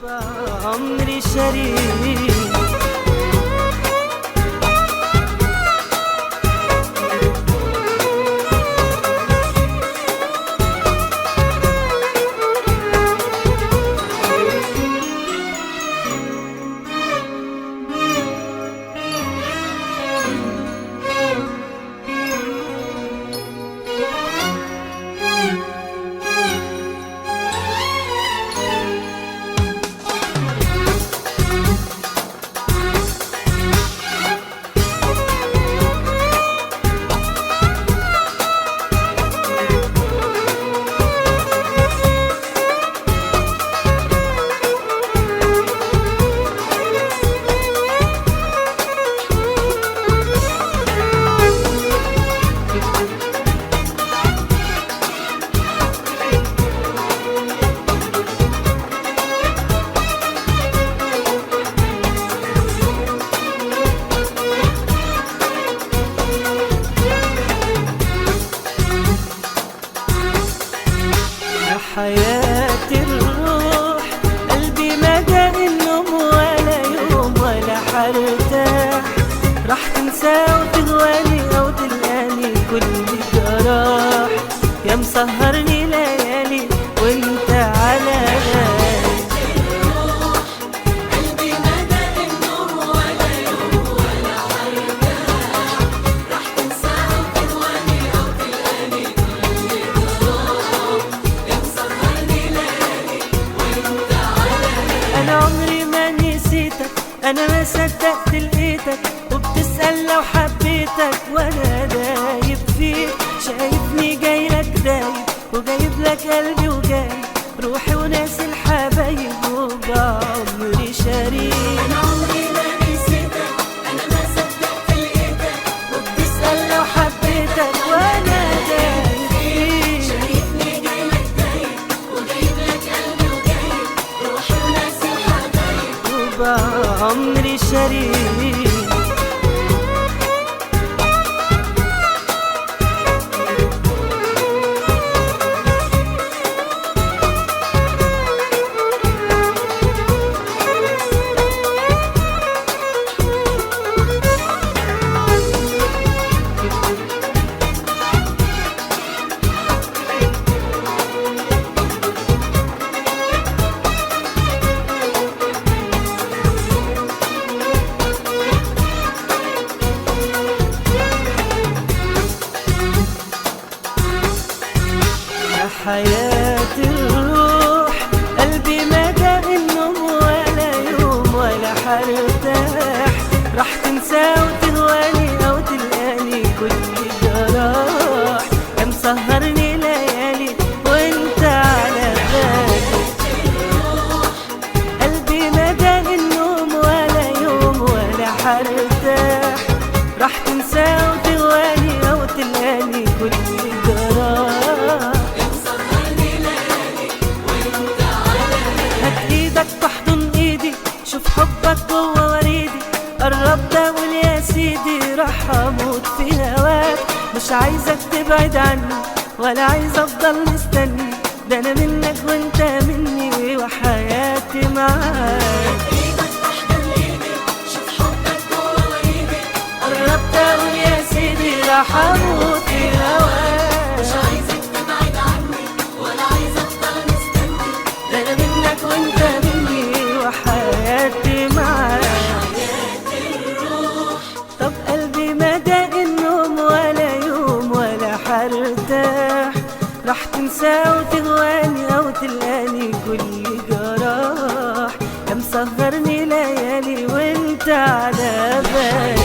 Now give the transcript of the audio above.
عمري شريك. حياتي الروح قلبي ما جاء النوم ولا يوم ولا حرتاح، راح تنسى وتهواني او تلقاني كل جراح، يا مسهرني ليالي وانت على بالي. أنا عمري ما نسيتك، أنا ما صدقت لقيتك، وبتسأل لو حبيتك وأنا دايب فيك، شايفني جايلك دايب وجايب لك قلبي وجايب روحي وناسي الحبايب وبعمري شريك. أنا عمري ما نسيتك، أنا ما صدقت لقيتك، وبتسأل لو حبيتك وأنا دايب فيك، شايفني جايلك دايب وجايب لك قلبي وجايب روحي وناسي الحبايب وبعمري شريك. حياتي الروح قلبي ما جاء النوم ولا يوم ولا حرتاح، راح تنسى وتهواني او تلقاني كل جراح، يا مسهرني ليالي وانت على بالي. قلبي ما جاء النوم ولا يوم ولا حرتاح، راح تنسى وتهواني او تلقاني كل جراح. تحضن ايدي شوف حبك جوه وريدي، قرب ده قول يا سيدي راح اموت في هواك، مش عايزك تبعد عني ولا عايز افضل مستني، ده انا منك وانت مني وحياتي معاك. ايدك تحضن ايدي شوف حبك جوه وريدي، قرب ده قول يا سيدي راح اموت في هواك، مش عايزك تبعد عني ولا عايز افضل مستني، ده انا منك وانت مني وحياتي معاك. طب قلبي ما داق النوم ولا يوم ولا حرتاح، راح تنسى وتهواني او تلقاني كل جراح، يا مسهرني ليالي وانت على بالي.